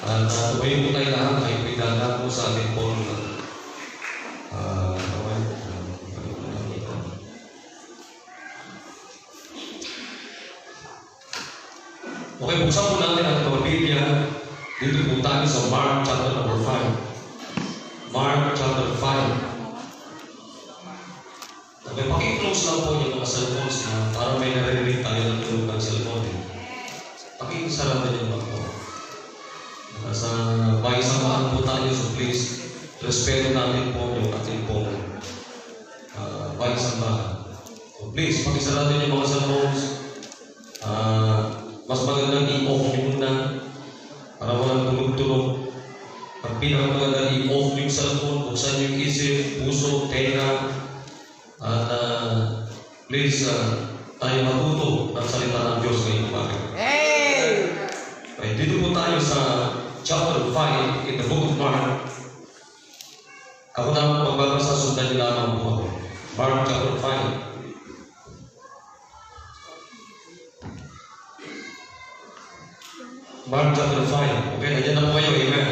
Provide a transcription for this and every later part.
At tumayo po tayo lahat, kayo po idala po sa ating pong okay, buksan po natin ang mga Biblia. Dito po tayo sa Mark chapter number 5. Mark chapter 5. Okay, paki-close lang po yung mga cellphones na para may narinig tayo ng tulog ng cellphone. Paki-sarap na yung mga po. Sa pakisamaan po tayo, so please, respeto natin po yung ating pong pakisamaan. So please, pakisara natin yung mga cellphones. Mas magandang i-off nyo muna para walang tulog-tulog. Ang pinakamagandang i-off nyo yung cellphone, buksan yung isip, puso, tenga. At please, tayo matuto ng salita ng Diyos ngayong umaga. Okay, dito po tayo sa chapter 5 in the book of Mark. Ako na magbabasa, sundan nyo lamang po ako. Mark chapter 5. Mark chapter 5. Okay, nandiyan na po kayo. Amen.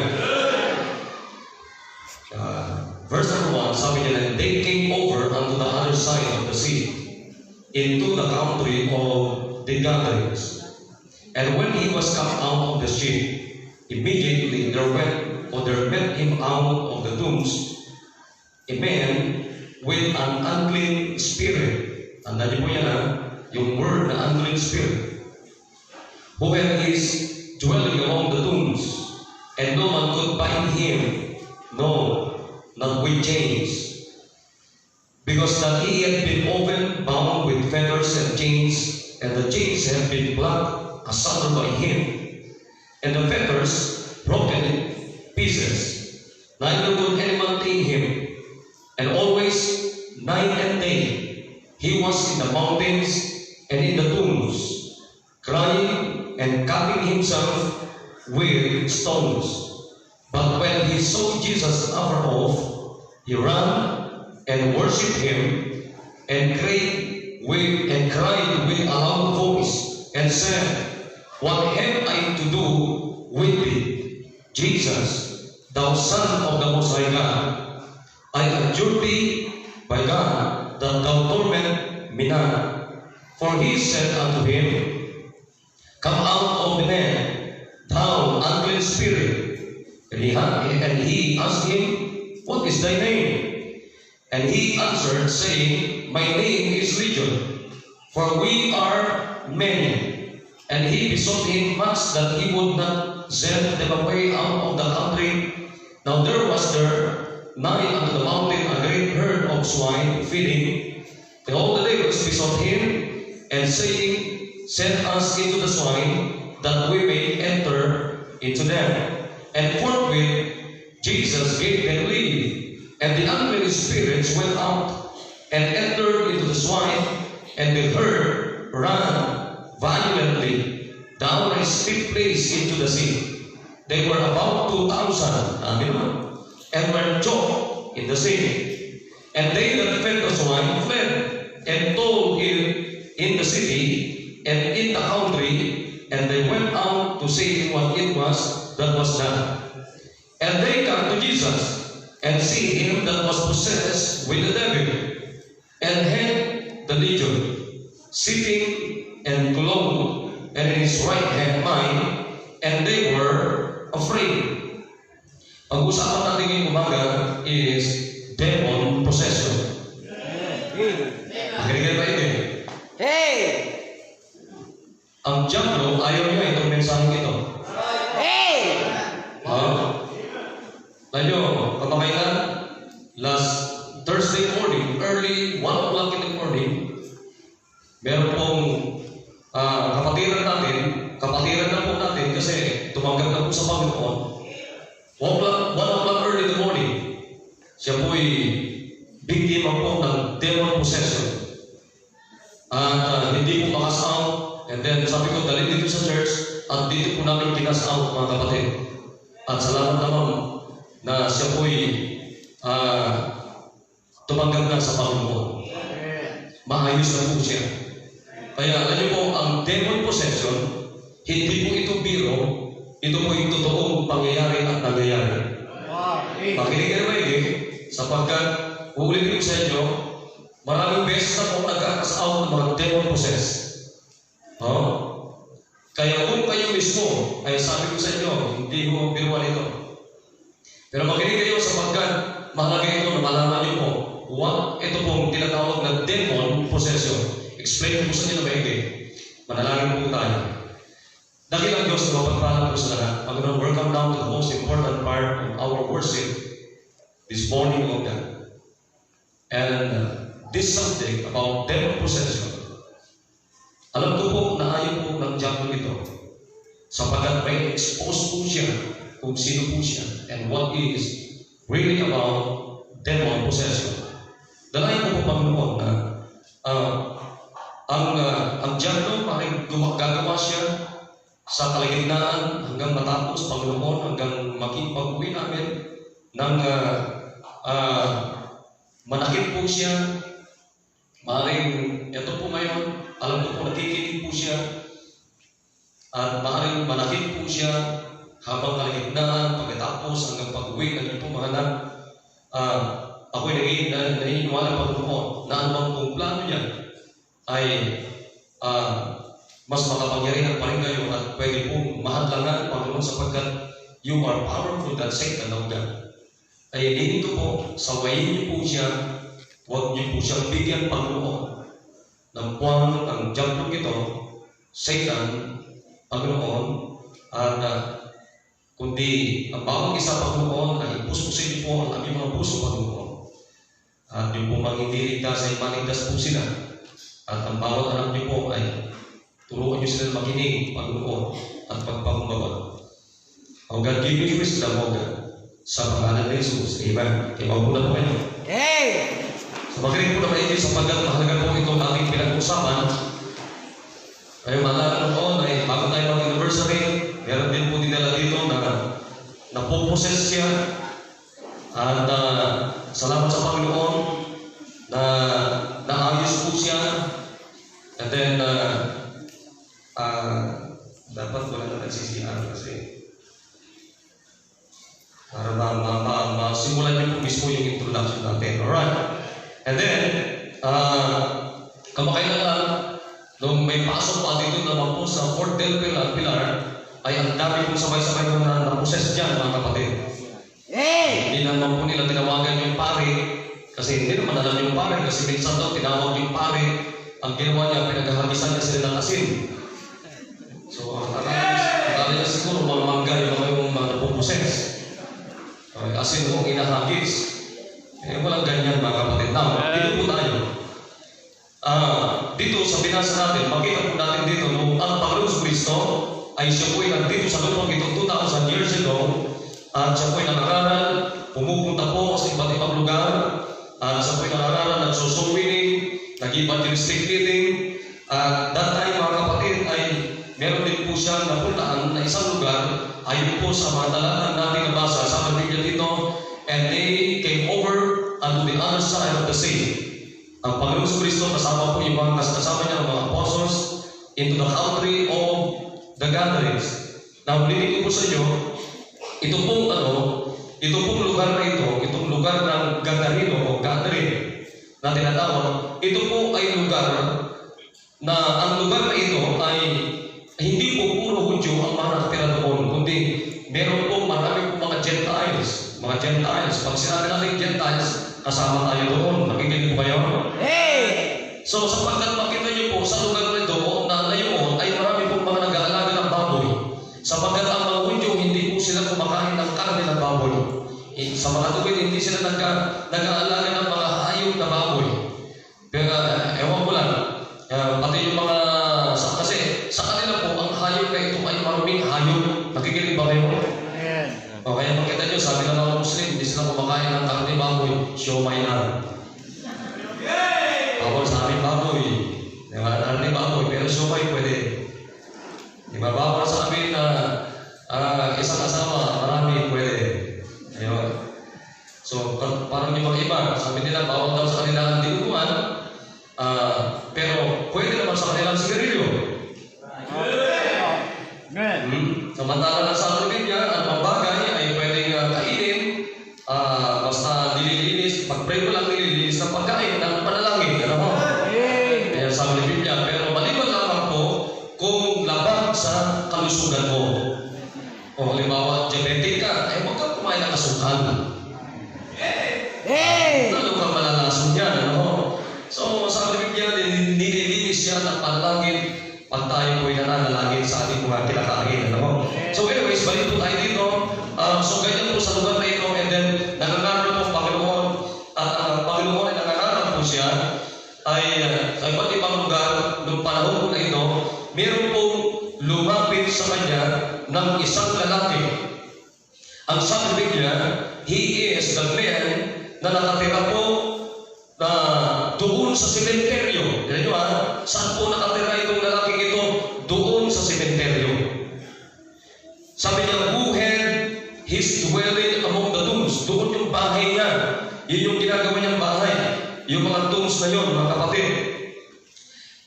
Verse number 1, sabi niya, they came over unto the other side of the sea, into the country of the Gadarenes. And when he was come out of the ship, immediately there met him out of the tombs a man with an unclean spirit. Tandaan niyo po yan, yung word na unclean spirit, who had his dwelling among the tombs, and no man could bind him, no, not with chains, because that he had been often bound with fetters and chains, and the chains had been plucked asunder by him, and the fetters broken in pieces. Neither could any man tame him. And always, night and day, he was in the mountains and in the tombs, crying and cutting himself with stones. But when he saw Jesus afar off, he ran and worshipped him, and cried with a loud voice, and said, What have I to do with thee, Jesus, thou Son of the Most High God? I adjure thee by God that thou torment me not. For he said unto him, Come out of the man, thou unclean spirit. And he asked him, What is thy name? And he answered, saying, My name is Legion, for we are many. And he besought him much that he would not send them away out of the country. Now there was there nigh unto the mountain a great herd of swine feeding. And all the devils besought him, and saying, Send us into the swine, that we may enter into them. And forthwith Jesus gave them leave, and the unclean spirits went out and entered into the swine, and the herd ran violently down a steep place into the sea. They were about 2,000, and were choked in the sea. And they that fed the swine fled, and told it in the city and in the country, and they went out to say what it was that was done. And they come to Jesus, and see him that was possessed with the devil, and had the legion, sitting and clothed, and in his right hand mind, and they were afraid. Pag-usapan natin ngayong umaga is demon possession. Nakikinig ba ito? Hey! Ang diablo, ayaw niya itong mensaheng ito. Hey! Tayo, kamakailan, last Thursday morning, early 1 o'clock in the morning, meron pong kapatiran na po natin kasi tumanggap na po sa Panginoon. 1 o'clock early in the morning, siya po'y biktima po ng demon possession. At hindi po makas-out. And then sabi ko, dali dito sa church at dito po namin kinas-out, mga kapatid. At salamat naman na siya po'y tumanggap na sa Panginoon. Maayos na po siya. Kaya alam niyo po, ang demon possession, hindi po ito biro, ito po yung totoong pangyayari makinig kayo maigi, sapagkat uulitin ko sa inyo, maraming beses na po nagkakas out ng mga demon possess. Kaya kung kayo mismo, ay sabi ko sa inyo, hindi ko biruan ito. Pero makinig kayo sapagkat mahalaga ito na malaman niyo po, ito pong tinatawag na demon possession. Explain ko sa inyo na maigi. Manalangin po tayo. Dakilang Diyos, mapagpahala po sa lahat. Panginoon, welcome now to the most important part of our worship this morning, O God. And this subject about demon possession, alam ko po na ayaw po ng diablo ito sapagkat may expose po siya kung sino po siya and what is really about demon possession. Dalayan ko po, Panginoon, na ang diablo maaaring gumagawa siya sa kalagitnaan hanggang matapos, Panginoon, hanggang makipag-uwi namin ng manakit po siya. Maaaring, ito po ngayon, alam ko po nakikinig po siya at maaaring manakit po siya habang kalagitnaan, pagkatapos hanggang pag-uwi ng iyong mga anak. Ako'y naniniwala, Panginoon, na anumang kung plano niya ay mas makapangyarihan pa rin kayo at pwede pong mahadlangan, Panginoon, sapagkat you are powerful than Satan, O God. Kaya dito po, sawayin niyo po siya, huwag niyo po siyang bigyan, Panginoon, ng puwang ang diablo ito, Satan, Panginoon, at kundi ang bawat isa, Panginoon, ay ipuspusin niyo po ang aming mga puso, Panginoon. At yung po maghindiligtas ay maligtas po sila. At ang bawat anak niyo po ay turuan niyo sila makinig, Panginoon, at pagpakumbaba. O God, give me wisdom, O God, sa pangalan ni Jesus. Amen. Kaya mabulat po kayo. Hey! So makinig po na maigi sapagkat mahalaga po itong ating pinag-usapan. Kaya maalala noon ay bago tayo mag-anniversary, meron din po dinala dito na napoposes siya. At salamat sa Panginoon na naayos po siya. And then, dapat wala na nagsisihan kasi para masimulan niyo po mismo yung introduction natin. Alright. And then, kamakailan lang, nung may pasok pa dito naman po sa Fort Del Pilar, ay ang dami pong sabay-sabay na naposes dyan, mga kapatid. Hey! Hindi naman po nila tinawagan yung pare, kasi hindi naman alam yung pare, kasi minsan daw tinawag yung pare, ang ginawa niya, pinaghahagisan niya sila ng asin. So, akala niya siguro mga mangga yung mga napuposes. Asin kong inahagis. Walang ganyan, mga kapatid. Now, dito po tayo. Dito sa binasa natin, makita po natin dito, nung ang Panginoon Kristo ay siya po'y nandito sa lupang ito 2,000 years ago, at siya po'y nangaral, pumupunta po sa iba't ibang lugar, at siya po'y nangaral, nagsusulwining, nag-evangelistic meeting, at that time, mga kapatid, ay meron din po siyang napuntaan na isang lugar, ayon po sa mga talaan natin nabasa, sa Biblia dito, and they came over unto the other side of the sea. Ang Panginoon Kristo kasama po yung mga kasama niya ng mga apostles into the country of the Gadarenes. Now, ulitin ko po sa inyo, ito pong lugar na ito, itong lugar ng Gadareno o Gadarene na tinatawag, ito po ay lugar na ang lugar na ito ay hindi po puro Hudyo ang mga nakatira doon, kundi meron po marami po mga Gentiles. Mga Gentiles. Pag sinabi natin Gentiles, kasama tayo doon. Nakikinig po kayo? Hey! So, sapagkat makita niyo po sa lugar na ito na ngayon ay marami po mga nag-aalaga ng baboy. Sapagkat ang mga Hudyo, hindi po sila kumakain ng karne ng baboy. Sa mga tuwid, hindi sila nag-aalaga ng mga hayop na baboy. Pero, ewan ko lang, pati yung mga, kasi sa kanila po, ang hayop na ito ay maruming hayop. Nakikinig ba kayo? O kaya makita nyo, sabi ng mga Muslim, hindi sila kumakain ng karne baboy, siomay na. Bawal sa amin baboy. Karne baboy, pero siomay pwede. Di ba? Bawal sa amin na isang kasama, marami pwede. Ayun. So, parang yung mga iba, sabi nila, bawal daw sa kanila ang dinuguan, pero pwede naman sa kanila ang sigarilyo. Samantala na sa Biblia, ang mga bagay ay pwedeng kainin asukal. Hey! Lalo kang malalason yan, ano? So, sabi ng Biblia, nililinis siya ng panalangin pag tayo po'y nananalangin sa ating mga kinakain, ano? So anyways, balik po tayo dito. So ganyan po sa lugar na ito, and then nangangarap po Panginoon, at ang Panginoon ay nangangarap po siya, ay sa iba't ibang lugar, noong panahon po na ito, meron pong lumapit sa kanya ng isang lalaki. Ang sabi ng Biblia, he is the man na nakatira po na doon sa sementeryo. Kaya nyo saan po nakatira itong lalaking ito? Doon sa sementeryo. Sabi niya, who had his dwelling among the tombs. Doon yung bahay niya. Yun yung ginagawa niyang bahay. Yung mga tombs na yun, mga kapatid.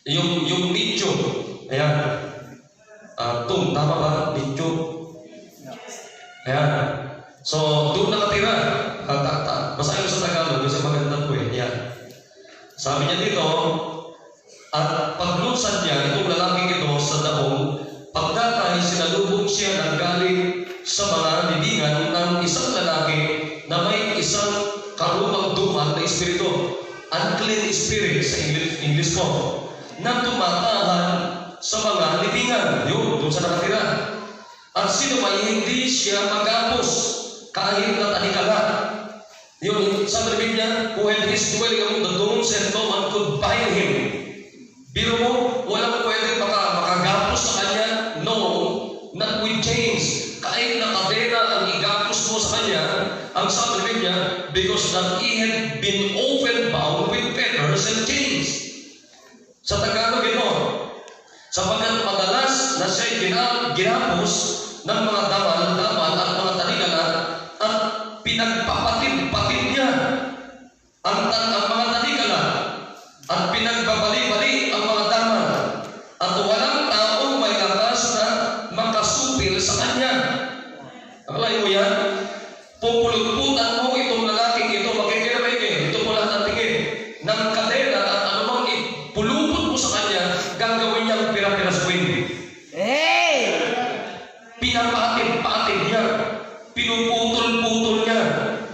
Yung nicho. Ayan. Tomb, tama ba? Nicho. Ayan. So, doon nakatira. Basahin mo sa Tagalog, kasi maganda po eh. Ayan. Sabi niya dito, at paglusan niya, itong lalaking ito sa daong, pagdatay, sinalubong siya ng galing sa mga libingan ng isang lalaki na may isang karumang duman na espiritu, unclean spirit sa English po, na tumatahan sa mga libingan. Yun, doon sa nakatira. At sino may hindi siya magapos kahit na tanikala. Yun, sabi ng Biblia, who had his dwelling among the tombs and no one could bind him. Biro mo, walang pwede makagapos sa kanya. No, not with chains. Kahit na kadena ang igapos mo sa kanya, ang sabi ng Biblia, because that he had been often bound with fetters and chains. Sa Tagalog ito, sapagkat madalas na siya'y ginapos ng mga daman at mga taligala at pinagpapatid-patid niya ang mga taligala at pinagbabali-bali ang mga daman at walang taong may lakas na makasupil sa kanya. Akalay mo yan? Pupulot-putan mo itong lalaking ito, makikiramay ito po lahat ang tingin ng kadena at anumang ipulupot mo sa kanya, gagawin niyang pira-piraswing. Hey! Pinapatid-patid niya, pinuputol-putol niya,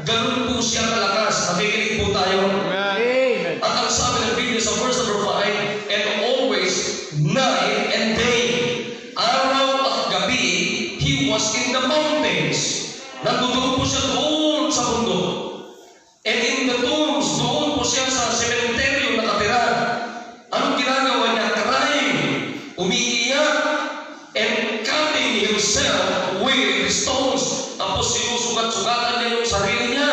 ganun po siya kalakas. Nakikinig po tayo. Amen. At ang sabi ng Biblia sa verse number 5, and always, night and day, araw at gabi, he was in the mountains. Nagdudugo po siya doon sa bundok. And in the tombs, doon po siya sa sementeryo nakatira. Anong ginagawa niya? Crying, umiiyak, and cutting himself with stones. Tapos sinusugat-sugatan niya yung sarili niya.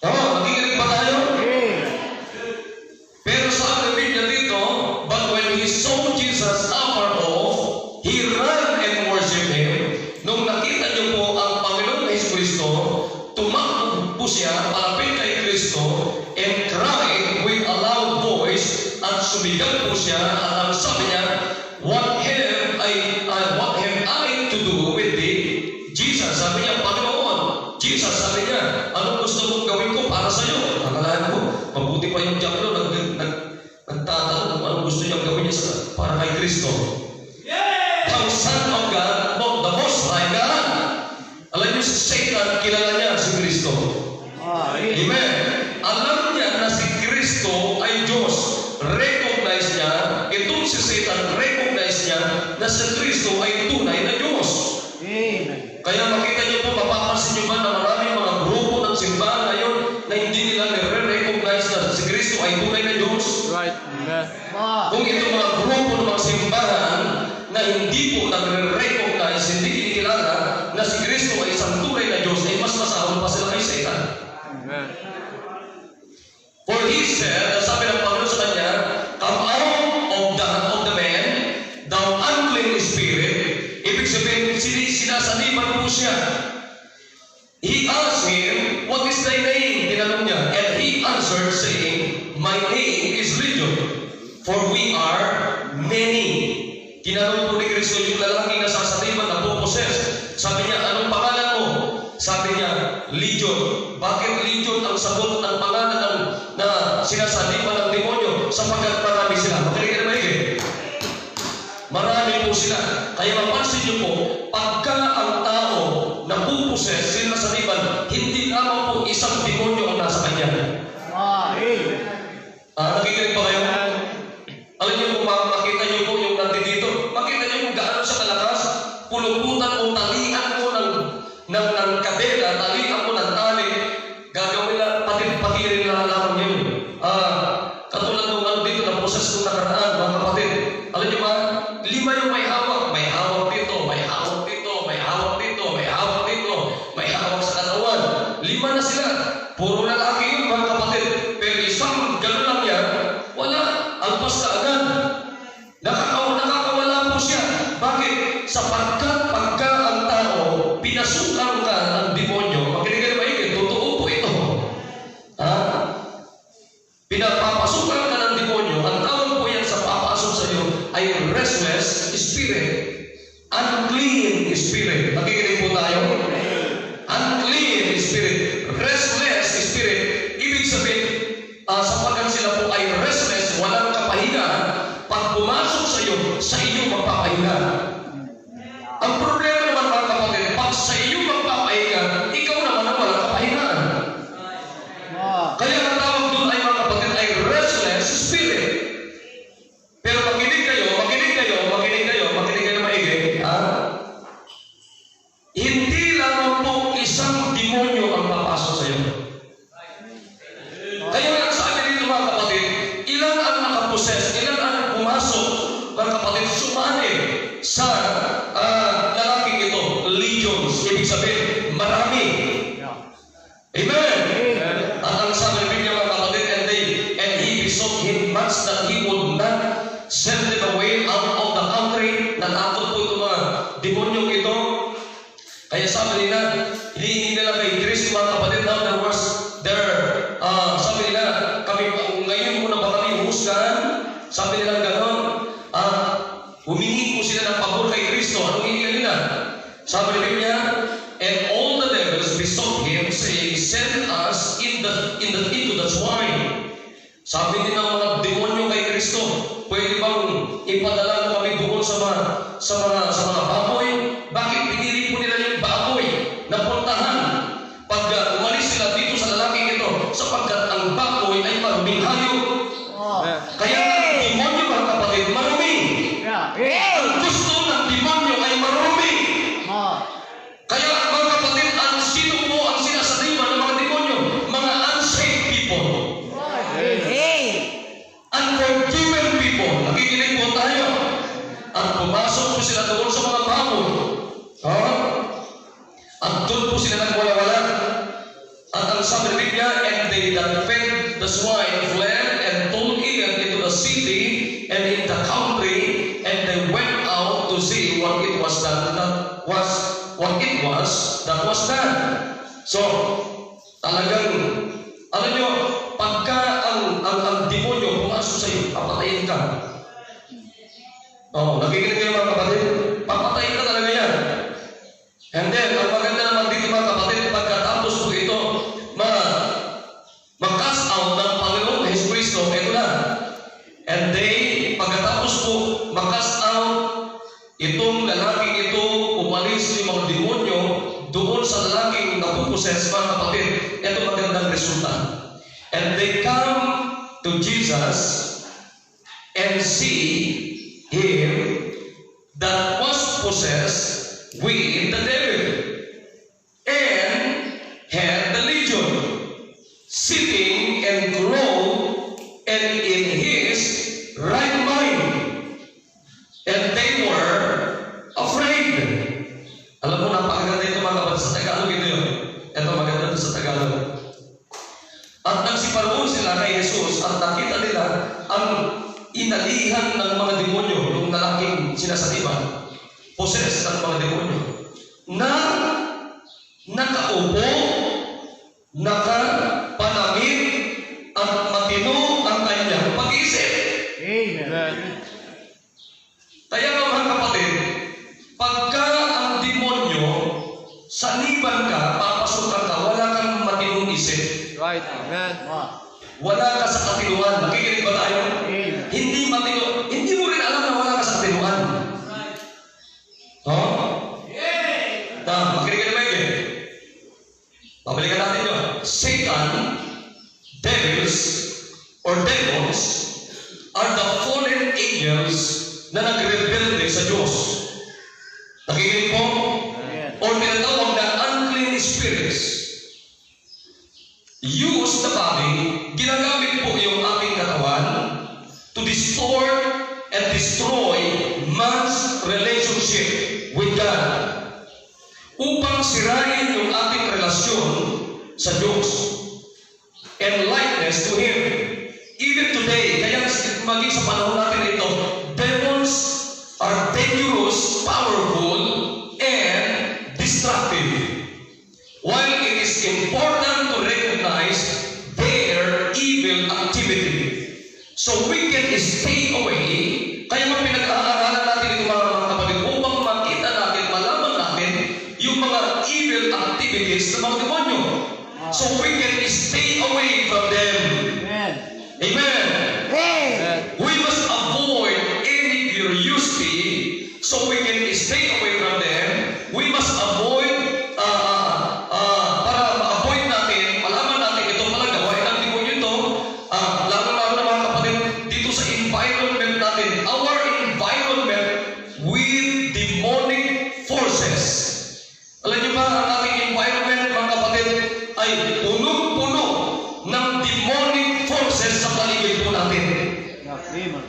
Nakikinig ba tayo? Pero sa Biblia dito, but when he saw Jesus afar off, he ran and worshiped him. Nung nakita niyo po ang Panginoon na Jesucristo, tumakbo po siya palapit kay Kristo and cried with a loud voice at sumigaw po siya at ang sabi niya, what have I to do with thee? Jesus, sabi niya, Panginoon. Jesus, sabi niya, anong gusto mong gawin ko para sa iyo? Akalaan ko, mabuti pa yung Diablo nagtatanong kung anong gusto niyang gawin niya para kay Kristo. Thou Son of God, the Most High God. Alam niyo si Satan, kilala niya si Kristo. Amen. Alam niya na si Kristo ay Diyos. Recognize niya, itong si Satan, recognize niya na si Kristo ay tunay na Diyos. Kaya makita niyo po, mapapansin niyo ba na maraming mga grupo ng simbahan ngayon na hindi nila nire-recognize na si Kristo ay tunay na Diyos? Right. Amen. Kung itong mga grupo ng mga simbahan na hindi po nagre-recognize, hindi kinikilala na si Kristo ay isang tunay na Diyos, ay mas masahol pa sila kay Satan. Amen. For he said, sabi ng Panginoon sa kanya, come out of the man, thou unclean spirit. Ibig sabihin, sinasalipan po siya. He asked him, what is thy name? Tinanong niya. And he answered, saying, my name is Legion, for we are many. Tinanong po ni Kristo yung lalaking nasasalipan na po-possess. Sabi niya, anong pangalan mo? Sabi niya, Legion. Bakit Legion ang sagot ng pangalan na sinasalipan ng demonyo? Sapagkat marami sila. Makinig na maigit. Marami po sila. Kaya mapansin niyo po, pagka ang tao na po-possess, sinasalipan pinasukan ka ng demonyo, makinig kayo maigit, totoo po ito. Ha? Pinapapasukan ka ng demonyo, ang tawag po yan sa papasok sa iyo ay restless spirit, unclean spirit. Nakikinig po tayo? Unclean spirit, restless spirit. Ibig sabihin, sapagkat sila po ay restless, walang kapahingahan, pag pumasok sa iyo magpapahinga. Ang problema naman mga kapatid, pag sa iyo magpapahinga, ikaw naman ang walang kapahingahan. Kaya ang tawag doon ay mga kapatid ay restless spirit. Pero makinig kayo maigi. Hindi lamang po isang demonyo ang papasok sa iyo. Kaya nga sabi dito mga kapatid, ilan ang nakaposes, ilan ang pumasok, mga kapatid, sumali sa lalaking ito, legions, ibig sabihin, marami. Amen. At ang sabi ng Biblia mga kapatid, and he besought him much that he would not send them away out of the country. Natakot po ito mga demonyong ito. Kaya sabi nila, hinihingi nila kay Kristo mga kapatid, now sabi nila, kami, ngayon mo na ba kami humusgahan? Sabi nila gano'n, humingi po sila ng pabor kay Kristo. Anong hinihingi nila? Sabi ng Biblia, and all the devils besought him, saying, send us into the swine. Sabi din ng mga demonyo kay Kristo, pwede bang ipadala mo kami doon sa mga baboy? Bakit pinili po nila yung baboy na puntahan? Pag umalis sila dito sa lalaking ito, sapagkat ang baboy ay maruming hayop. Kaya ang demonyo mga kapatid, marumi. Ang gusto ng demonyo ay marumi. Kaya mga kapatid, sino po ang sinasaliman ng mga demonyo? Mga unsaved people. Unforgiven people. Nakikinig po tayo. At pumasok po sila doon sa mga baboy. At doon po sila nagwala-wala. At ang sabi ng Biblia, and they that fed the swine fled and told Ian into the city and in the country, and they went out to see what it was that was done. So, talagang, alam nyo, pagka ang demonyo pumasok sa iyo, papatayin ka. Nakikinig kayo mga kapatid, papatayin ka talaga yan. And then, ang maganda naman dito mga kapatid, pagkatapos po ito, mag-cast out ng Panginoong Jesucristo, ito na. And they, pagkatapos po, mag-cast out, itong lalaking ito, umalis yung mga demonyo, doon sa lalaking napuposes, mga kapatid, ito magandang resulta. And they come to Jesus and see him that was possessed with the devil and had the legion, sitting and clothed and in his right mind, and they were afraid. Alam mo, napakaganda ito mga kapatid. Sa Tagalog ito yun. Ito maganda ito sa Tagalog. At nagsiparoon sila kay Jesus at nakita nila ang inalihan ng mga demonyo, yung lalaking sinasaliban, possessed ng mga demonyo, na nakaupo, nakapanamit, at matino ang kanyang pag-iisip. Amen. Kaya nga mga kapatid, pagka ang demonyo saliban ka, papasukan ka, wala kang matinong isip. Right. Amen. Wala ka sa katinuan. Nakikinig ba tayo? Hindi matino. Hindi mo rin alam na wala ka sa katinuan. Makinig ka na ba yun? Pabalikan natin yun. Satan, devils, or demons, are the fallen angels na nagrebelde sa Diyos. Nakikinig po? Or tinatawag na unclean spirits. Use the body, ginagamit po yung ating katawan to distort and destroy man's relationship with God, upang sirain yung ating relasyon sa Diyos and likeness to Him. Even today, kaya maging sa panahon natin ito, demons are dangerous, powerful, and destructive. while it is important to recognize their evil activity. So we can stay away. Kaya nga pinag-aaralan natin ito mga kapatid upang makita natin, malaman natin yung mga evil activities ng mga demonyo. So we can stay away from them. Amen. Amen. Amen. We must avoid any curiosity so we can stay away from them. We must avoid para ma-avoid natin, malaman natin ito pala gawain ng demonyo ito, lalo-lalo na mga kapatid dito sa environment natin. Our environment with demonic forces. Alam niyo ba, ang ating environment mga kapatid ay punong-puno ng demonic forces sa paligid po natin. Amen.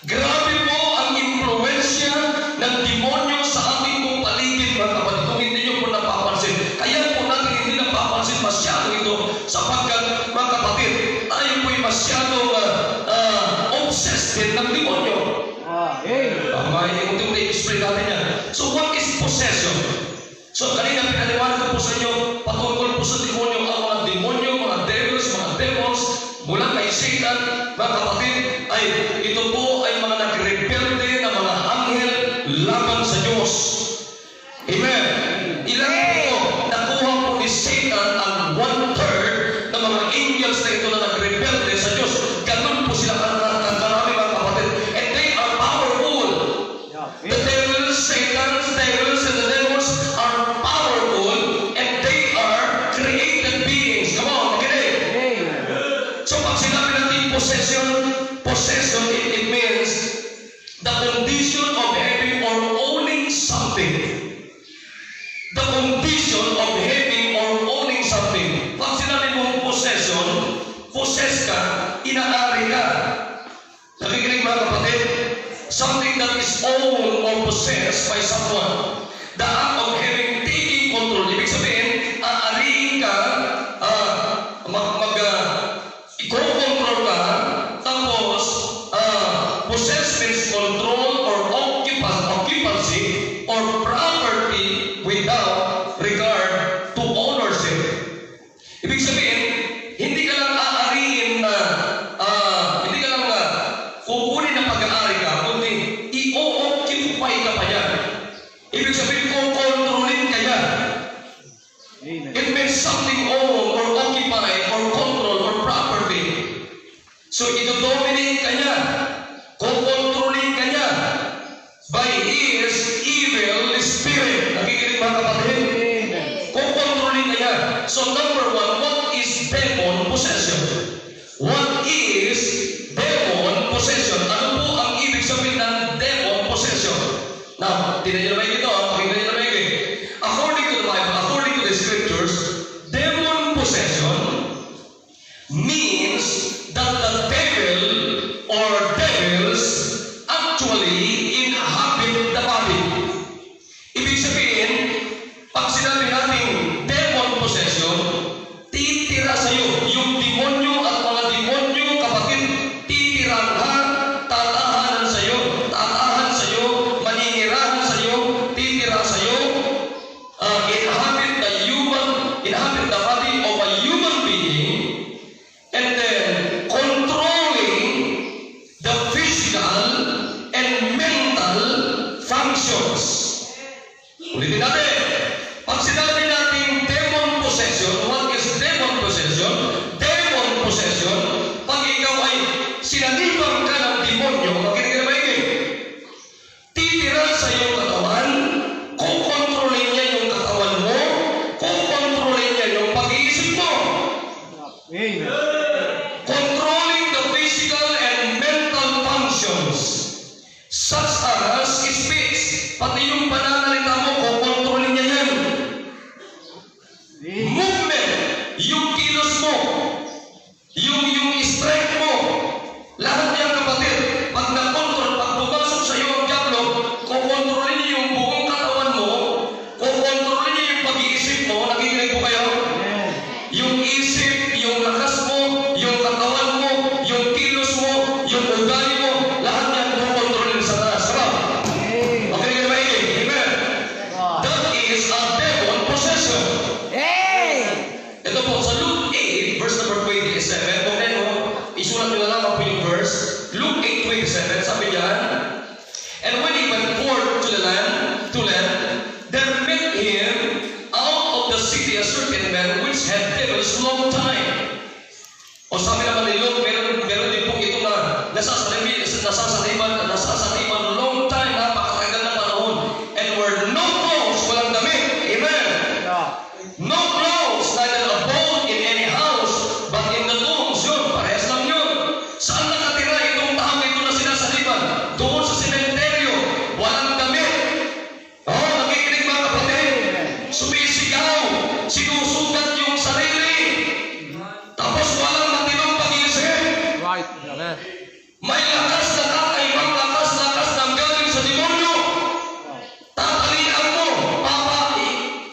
Grabe po ang impluensya ng demonyo sa ating pong paligid mga kapatid. Kung hindi nyo po napapansin, kaya po natin hindi napapansin masyado ito sapagkat mga kapatid, tayo po'y masyadong obsessed din ng demonyo. Tama, hindi explain natin yan. So what is possession? So kanina pinaliwanag ko po sa inyo patungkol po sa demonyo, ang mga demonyo, mga devils, mga demons mula kay Satan, mga kapatid, ay ito po ay mga nagrebelde na mga anghel laban sa Diyos. Amen. Ilan po nakuha po ni Satan ang 1/3 ng mga angels na ito na nagrebelde sa Diyos. Ganun po sila karami mga kapatid. And they are powerful. The devils, Satan's devils, and the demons are powerful and they are created beings. Come on, okay? So pag sinabi natin possession, it means the condition of having or owning something. The condition of having or owning something. Pag sinabi mo possession, possess ka, inaari ka. Nakikinig mga kapatid? Something that is owned or possessed by someone. The act of having, taking control. Ibig sabihin, aariin ka, i-control ka, tapos, possess means control or occupancy or property without regard to ownership. Ibig sabihin, hindi ka lang aariin na, hindi ka lang kukunin na pag-aari ka, kundi i-occupy ka pa yan. Ibig sabihin, kukontrolin ka yan. It means something owned or occupied or control or property. So ito-dominate ka niya, kukontrolin ka niya by his evil spirit. Nakikinig mga kapatid? Kukontrolin ka niya. So number one, what is demon possession? What is demon possession? Ano po ang ibig sabihin ng demon possession? Now, tinan niyo na may ito, pakinggan niyo na may ito. According to the Bible, according to the scriptures, demon possession means that the devil or devils actually inhabit the body. Ibig sabihin, pag sinabi natin demon possession, titira sa iyo yung demonyo at mga demonyo, kapatid, titiranghan, tatahan sa iyo, maninirahan sa iyo, titira sa iyo, inhabit the body of a human being, and then controlling the physical and mental functions. Ulitin natin. Pag sinabi natin demon possession, what is demon possession? Demon possession, pag ikaw ay sinalibang ka ng demonyo, makinig ka na maiging, titira sa iyong katawan, kukontrolin niya yung katawan mo, kukontrolin niya yung pag-iisip mo. Controlling the physical and mental functions such as speech. Pati yung pananalita mo, kukontrolin niya yan. Movement, yung kilos mo, yung strength mo, lahat yan kapatid, pag nakontrol, pag pumasok sa iyo ang diablo, kukontrolin 7, sabi niya, and when he went forth to land, there met him out of the city a certain man which had devils long time. O sabi naman ni Luke, meron din pong ito na nasasaniban long time, napakatagal na panahon, and were no clothes, walang damit. Amen. No clothes, neither abode in any house, but in the tombs. Yun, parehas lang yun. Saan nakatira itong taong ito na sinasaniban? Doon sa sementeryo, walang damit. Oh, nakikinig mga kapatid. Sumisigaw, sinusugat yung sarili. Tapos walang matinong pag-iisip. Right. Amen. May lakas na kakaibang lakas ng galing sa demonyo. Tatalian mo,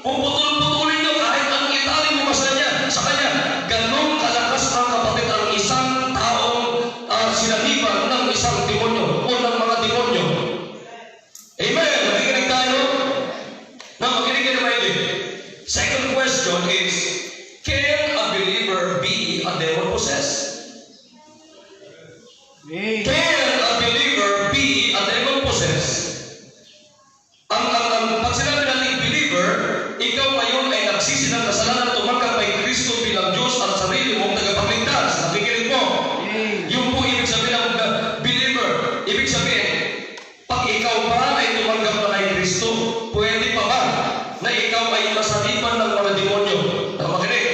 puputol-putulin nyo kahit ang itali mo sa kanya. Ganong kalakas mga kapatid ang isang taong sinaniban ng isang demonyo o ng mga demonyo. Amen. Makikinig tayo? Makikinig na maigit. Second question is, can a believer be a demon possessed? Amen. Can a believer be a demon possessed? Pag sinabi natin believer, ikaw ngayon ay nagsisi ng kasalanan, tumanggap kay Kristo bilang Diyos at sarili mong tagapagligtas. Nakikinig mo? Yung po ibig sabihin ng believer. Ibig sabihin, pag ikaw pa ay tumanggap na kay Kristo, pwede pa ba na ikaw ay masalipan ng mga demonyo? Makinig.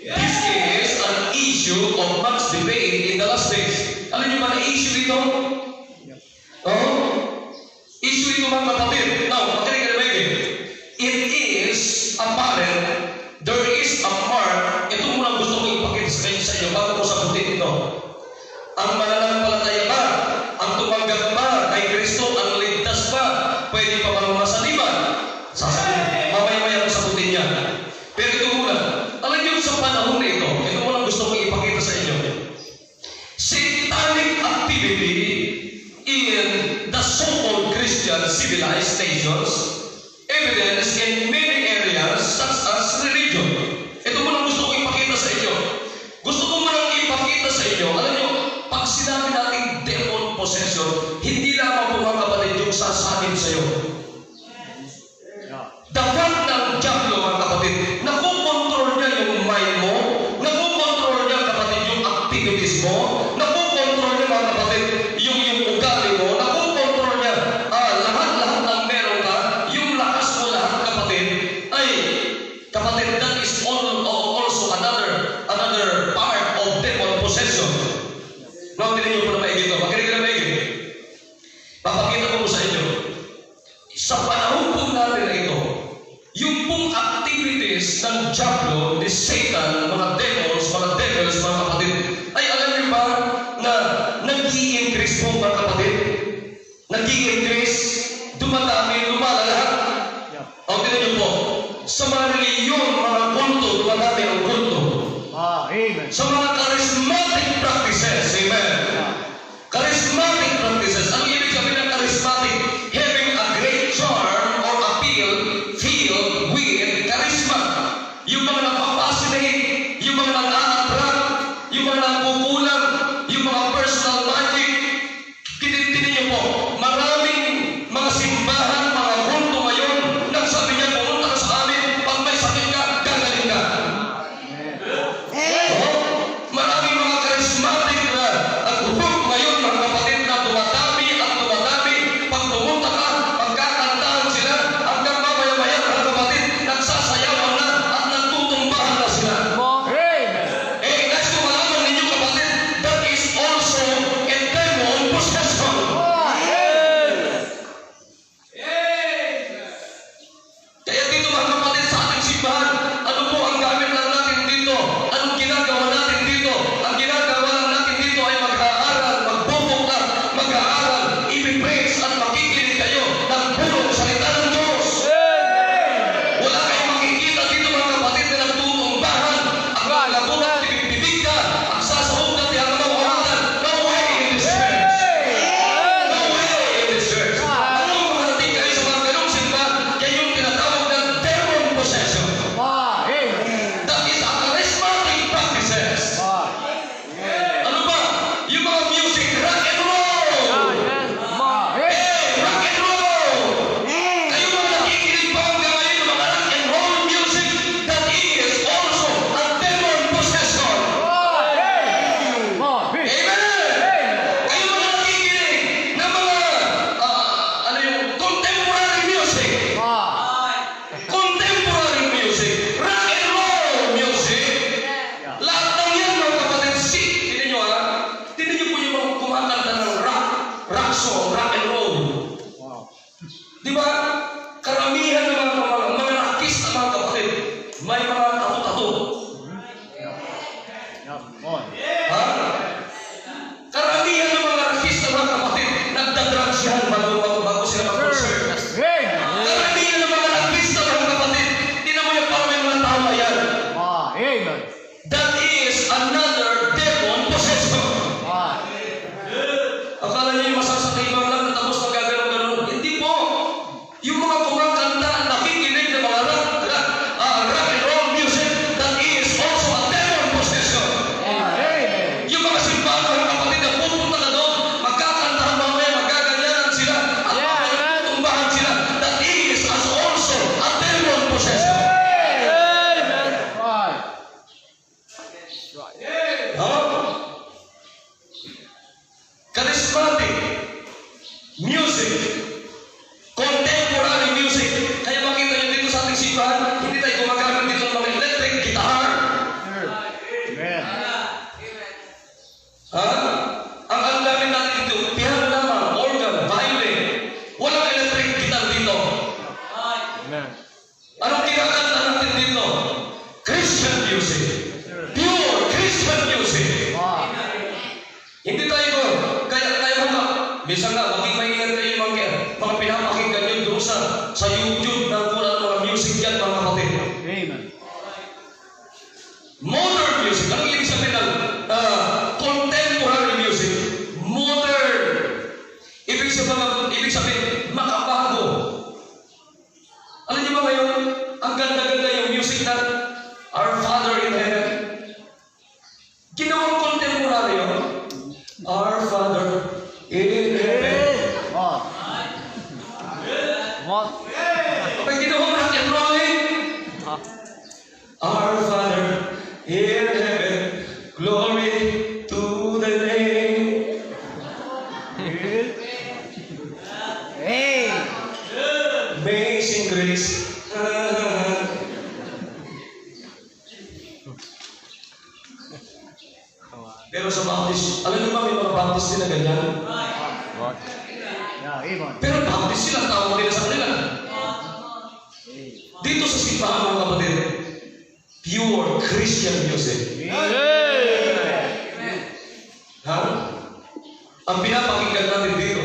This is an issue of much debate in the last days. Alam niyo ba na issue ito? Issue ito mga kapatid. Now, makinig na maigit. It is apparent, there is a mark. Ito muna gusto ko ipakita sa inyo bago ko sagutin ito. Ang mananampalataya ba? Ang tumanggap ba kay Kristo? Ang ligtas ba? Pwede pa bang masaliban? Sasabihin. Mamaya-maya ko sagutin yan. Pero ito muna. Alam niyo sa panahon na ito muna gusto ko ipakita sa inyo. Satanic activity in the so-called Christian civilized nations, evidence in many areas such as religion. Ito muna gusto ko ipakita sa inyo. Gusto ko muna ipakita sa inyo. Alam niyo, pag sinabi natin demon possession, hindi lamang po mga kapatid yung sasakin sa iyo. The fact ng diablo mga kapatid, nakukontrol niya yung mind mo, nakukontrol niya kapatid yung activities mo, nakukontrol niya mga kapatid yung ugali mo, nakukontrol niya lahat-lahat ng meron ka, yung lakas mo lahat kapatid, ay kapatid, that is also another part of demon possession. Now, tinin niyo po na maigit ito. Makinig na maigit. Papakita ko po sa inyo. Sa panahon po natin na ito, yung pong activities ng diablo, ni Satan, mga demons, mga devils, mga kapatid, ay alam niyo ba na nag-i-increase po mga kapatid? Nag-i-increase, dumadami, lumalahat. O, tinan niyo po, sa mga reliyon, mga kulto, dumadami ang kulto. Amen. Sa mga charismatic practices, amen. Charismatic practices. Ang ibig sabihin ng charismatic? Having a great charm or appeal filled with charisma. Yung mga napapassionate, yung mga nag-a-attract, yung mga nagkukulang, yung mga personal magic. Tinitinin niyo po, maraming mga simbahan, mga kulto ngayon, nagsabi niya, pumunta ka sa amin, pag may sakit ka, gagaling ka. may mga tato-tato. Yup. On. Ha? Karamihan ng mga artista, mga kapatid, nagdadrugs yan bago sila mag-concert. Amen. Karamihan ng mga artista, mga kapatid, tinan mo yung parang may mga tao na yan. Amen. That is another demon possession. Akala niyo yung masasakipan lang na tapos magagano'n-gano'n. Hindi po. Yung mga kumakanta, nakikinig ng mga rock and roll music, that is also a demon possession. Amen. Yung mga simbahan ng kapatid na pupunta na doon, magkakantahan mamaya, magaganyanan sila, at magkatumbahan sila, that is as also a demon possession. Amen. Right. Ha? Charismatic music, contemporary music. Kaya makita nyo dito sa ating simbahan, hindi tayo gumagamit dito ng mga electric guitar. Amen. Ha? Ang gamit natin dito, piano lamang, organ, violin. Walang electric guitar dito. Amen. Anong kinakanta natin dito? Christian music. Pure Christian music. Hindi tayo kaya minsan nga, maging maingat kayo yung mga pinapakinggan nyo doon sa YouTube ng mga music yan, mga kapatid. Amen. Modern music. Anong ibig sabihin ng contemporary music? Modern. Ibig sabihin, makabago. Alam niyo ba ngayon, ang ganda-ganda yung music na Our Father in Heaven. Ginawang contemporary yun. Our Father in Heaven. What? Pag ginawang rock and roll eh. Our Father in Heaven, glory to the name. Hey. Amazing grace. Pero sa Baptist, alam niyo ba may mga Baptist din na ganyan? What? Yeah, amen. Pero Baptist sila, tawag nila sa kanila. Dito sa simbahan, mga kapatid, pure Christian music. Ha? Ang pinapakinggan natin dito,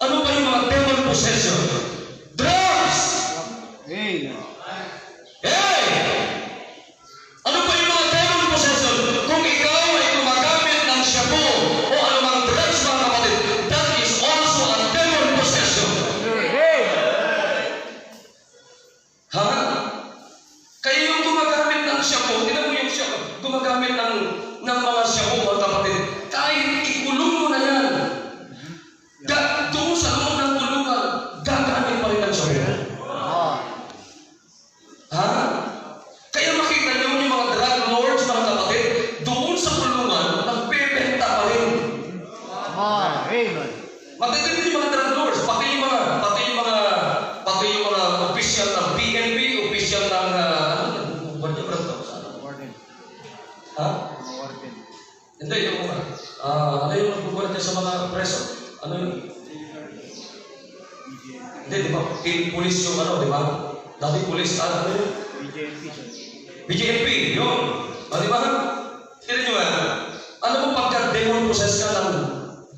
ano ba yung mga demon possession? Drugs! Amen. Hey! Ano ba yung mga demon possession? Kung ikaw ay gumagamit ng shabu o anumang drugs, mga kapatid, that is also a demon possession. Ha? Kaya yung gumagamit ng shabu, tinan mo yung shabu, gumagamit ng mga shabu, mga kapatid, kahit ikulong mo na yan, doon sa loob ng kulungan, gagamit pa rin ng shabu. Ha? Kaya makita niyo yung mga drug lords, mga kapatid, doon sa kulungan, nagbebenta pa rin. Amen. Matitindi yung mga drug lords, pati yung mga official ng PNP, official ng, ano Warden. ha? Warden. Hindi, yung ano yung nagbubulat niya sa mga preso? Ano yun? Hindi, di ba? Police yung ano, di ba? Dati police, ano yun? BJP. BJP, yun. Di ba? Tignan nyo yan. Ano mo pagka-demon process ka ng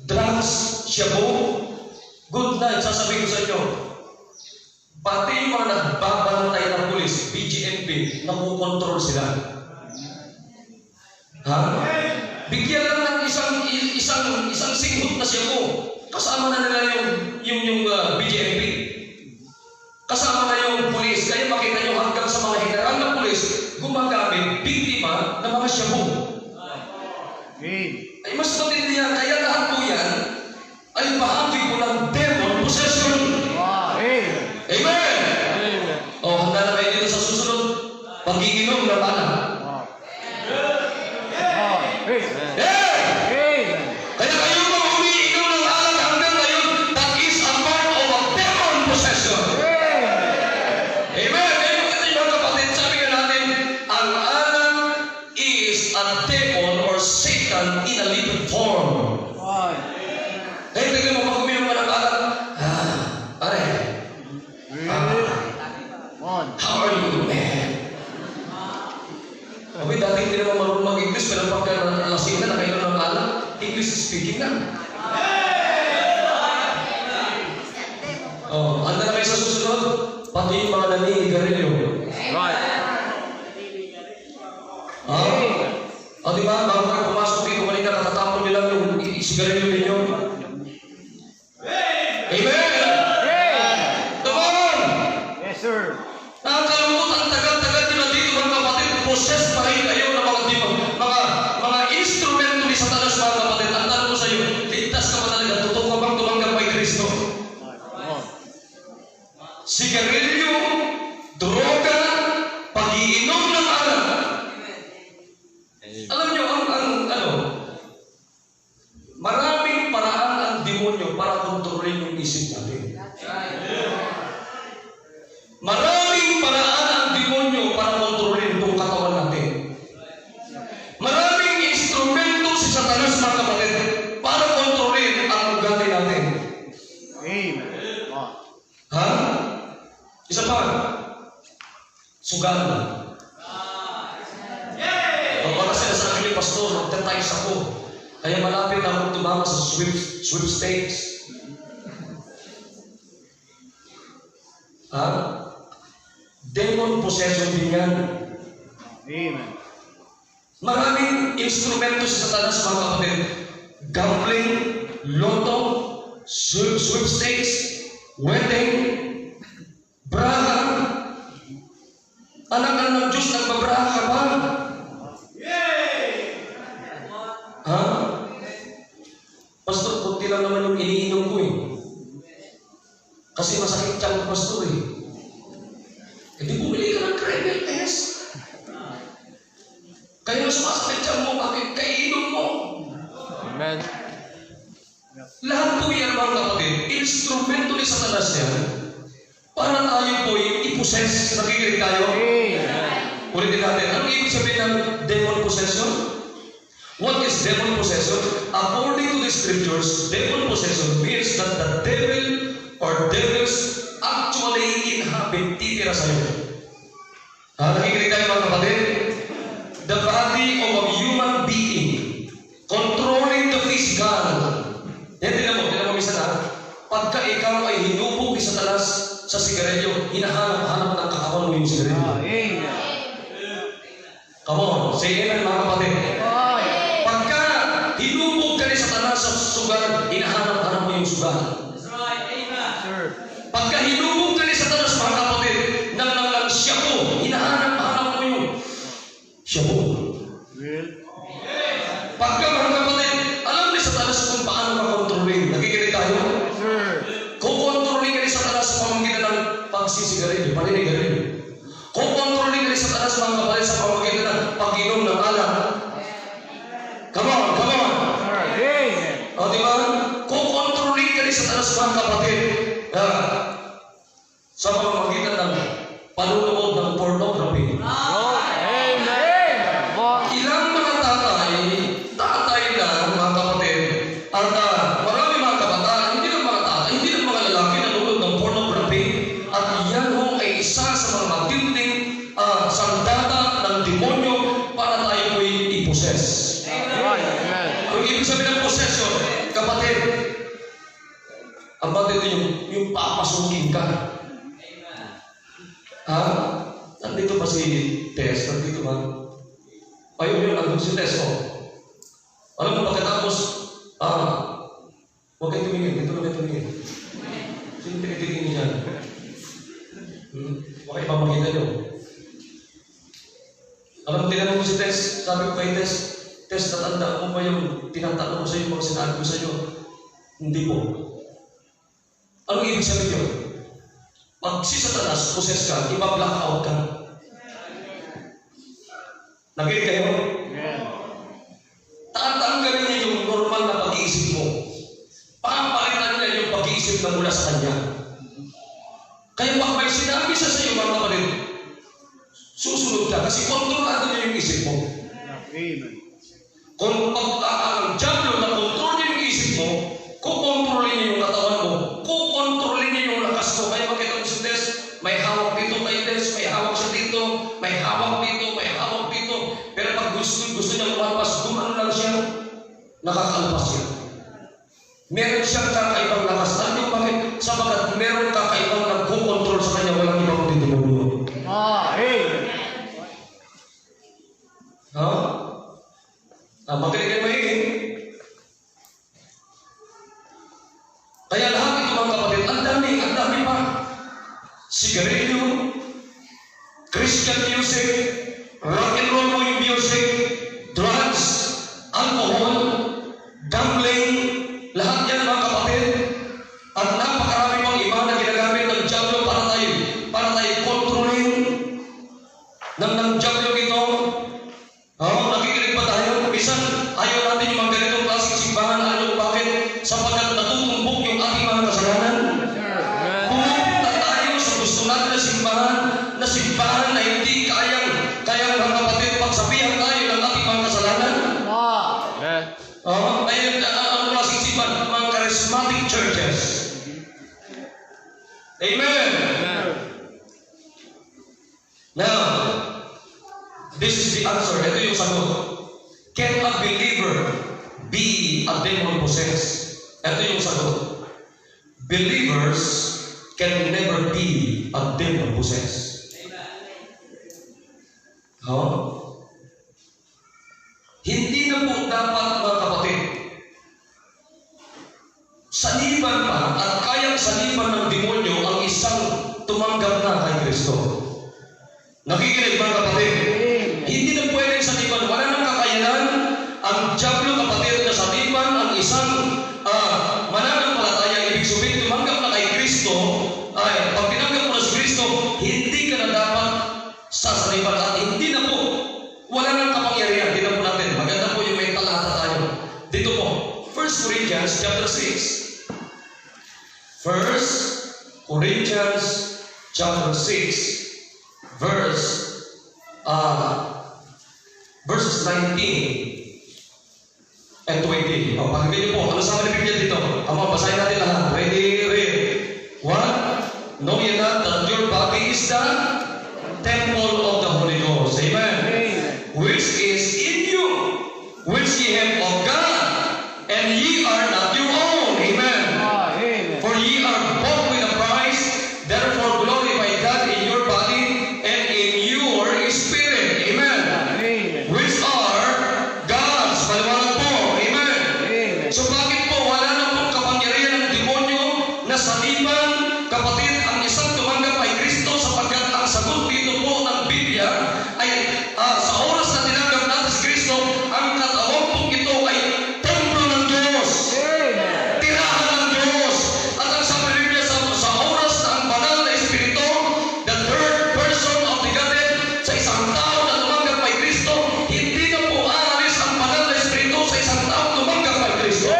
drugs, shabu? Good night, sasabihin ko sa inyo. Pati yung mga nagbabantay ng police, BJP, nakukontrol sila. Ha? Bigyan lang ng isang singhot na shabu. Kasama na nila yung BJP. Kasama na yung pulis. Kaya makita nyo hanggang sa mga hinaran ng pulis, gumagamit, biktima ng mga shabu. Ay mas matindi yan. Kaya lahat po yan ay bahagi po ng demon possession. Amen! O, handa na kayo dito sa susunod. Pag-iinom na bala. Kaya kayo mga umiinom ng alak hanggang ngayon, that is a part of a demon possession. Amen. Kaya mga kapatid, sabi nga natin, ang alak is a demon or Satan in a living form. Kaya tingnan mo, pag uminom ka ng alak, pare, how are you, man? English speaking na. Oh, anda na kayo sa susunod? Pati yung mga naninigarilyo. Right. O diba, bago kayo pumasok dito, kanina natatapon nila yung sigarilyo ninyo. Amen! Come on! Yes, sir. Nakakalungkot ang tagal-tagal nila dito mga kapatid. Possessed pa rin kayo ng mga instrumento ni Satanas mga kapatid. Ang tanong ko sa iyo, ligtas ka ba talaga? Totoo ka bang tumanggap kay Kristo? Sigarilyo, droga, pag-iinom ng alak. Alam niyo, maraming paraan ang demonyo para kontrolin yung isip natin. Maraming paraan ang demonyo para kontrolin itong katawan natin. Maraming instrumento si Satanas mga kapatid para kontrolin ang ugali natin. Amen. Ha? Isa pa. Sugal na. Baka sinasabi ni Pastor, magtatimes ako. Kaya malapit na akong tumama sa sweepstakes. Ha? Demon possession din yan. Amen. Maraming instrumento sa Satanas mga kapatid. Gambling, lotto, sweepstakes, wedding, braha. Anak ng Diyos, nagbabraha ka ba? Ha? Pastor, kunti lang naman yung iniinom ko eh. Kasi masakit tiyan ko, Pastor eh. Hindi bumili ka ng Kremel S. Kaya sumasakit tiyan mo, bakit kaiinom mo? Amen. Lahat po yan mga kapatid, instrumento ni Satanas yan para tayo po i-possess. Nakikinig tayo? Ulitin natin, anong ibig sabihin ng demon possession? What is demon possession? According to the scriptures, demon possession means that the devil or devils actually inhabit, titira sa'yo. Nakikinig tayo mga kapatid? The body of a human being controlling the physical. Yan, tinan mo minsan ha. Pagka ikaw ay hinubog ni Satanas sa sigarilyo, hinahanap-hanap ng kakawan mo yung sigarilyo. Amen. Come on, say amen mga kapatid. Pagka hinubog ka ni Satanas sa sugal, hinahanap-hanap mo yung sugal. Sir. Pagka hinubog ka ni Satanas mga kapatid, nang siya po, hinahanap-hanap mo yung siya po. Will. Pagka mga kapatid, alam ni Satanas kung paano makontrolin. Nakikinig tayo? Sir. Kung kontrolin ka ni Satanas sa pamamagitan ng pagsisigarilyo, paninigarilyo. Kung kontrolin ka ni Satanas mga kapatid sa pamamagitan ng pag-inom ng alak. Come on, come on. Sir. Amen. O diba? Kung kontrolin ka ni Satanas mga kapatid, sa pamamagitan ng panunood ng pornography. Ilang mga tatay lang mga kapatid, at marami mga kabataan, hindi lang mga tatay, hindi lang mga lalaki nanonood ng pornography, at yan ho ay isa sa mga matinding sandata ng demonyo para tayo po'y i-possess. Kung ibig sabihin ng possession, kapatid, ang batid yung papasukin ka. Ha? Nandito pa si Tess, nandito ba? Ayun yun, nandun si Tess, alam mo, pagkatapos, huwag kayo tumingin, dito lang kayo tumingin. Sino pinitigin niya? Huwag kayo pamakita nyo. Alam mo, tinanong ko si Tess, sabi ko kay Tess, natanda mo ba yung tinatanong ko sa iyo pag sinabi ko sa iyo? Hindi po. Anong ibig sabihin yun? Pag si Satanas, possess ka, iba-blackout ka. Nakinig kayo? Tatanggalin niya yung normal na pag-iisip mo. Papalitan niya yung pag-iisip na mula sa kanya. Kaya pag may sinabi sa iyo, mga kapatid, susunod ka kasi kontrolado niya yung isip mo. Amen. Kung ang diablo na kontrol niya yung isip mo, kukontrolin niya yung katawan mo, kukontrolin niya yung lakas mo. Kaya makita mo si Tess, may hawak dito kay Tess, may hawak siya dito, may hawak dito, may hawak dito. Pero pag gusto niya lumabas, gumano lang siya. Nakakalpas yan. Meron siyang kakaibang lakas. Alam niyo bakit? Sabagat meron kakaibang nagkukontrol sa kanya, walang ibang kundi demonyo. Amen. Ha? Magaling kayo maiging. Kaya lahat ito mga kapatid, ang dami pa. Sigarilyo, Christian music, rock and roll music, drugs, alcohol, gambling, lahat yan mga kapatid. At napakarami pang iba na ginagamit ng diablo para tayo kontrolin ng diablo ito. Nakikinig pa tayo. Minsan, ayaw natin yung mga ganitong klaseng simbahan. Ano bakit? Sapagkat natutumbok yung ating mga kasalanan. Pumunta tayo sa gusto natin na simbahan na hindi kayang mga kapatid pagsabihan tayo ng ating mga kasalanan. Ayun, ang klaseng simbahan, mga charismatic churches. Amen. Now, this is the answer. Ito yung sagot. Can a believer be a demon possessed? Ito yung sagot. Believers can never be a demon possessed. Hindi na po dapat mga kapatid saniban pa at kayang saniban ng demonyo ang isang tumanggap na kay Kristo. Nakikinig mga kapatid? Hindi na pwedeng saniban. Wala nang kakayanan ang diablo kapatid na saniban ang isang mananampalataya. Ibig sabihin, tumanggap na kay Kristo. Pag tinanggap mo na si Kristo, hindi ka na dapat sasaniban. At hindi na po, wala nang kapangyarihan. Hindi na po natin. Maganda po yung may talata tayo. Dito po, 1 Corinthians chapter 6. 1 Corinthians chapter 6. Verses 19 and 20. Pakinggan niyo po. Ano sabi ng Biblia dito? Basahin natin lahat. Ready, read. 1. Know ye not that your body is the temple of the Holy Ghost? Amen. Which is in you, which ye have of God, and ye are not your own. Amen. For ye are bought with a price, therefore glorify God in your body and in your spirit. Amen. Which are God's. Paliwanag po. Amen. So bakit po wala na pong kapangyarihan ng demonyo na saniban, kapatid, ang isang tumanggap kay Kristo, sapagkat ang sagot dito po ng Biblia ay sa oras na tinanggap natin si Kristo, ang katawan po ito ay templo ng Diyos. Tirahan ng Diyos. At ang sabi ng Biblia sa oras na ang banal na Espiritu, the third person of the Godhead, sa isang tao na tumanggap kay Kristo, hindi na po aalis ang banal na Espiritu sa isang tao tumanggap kay Kristo.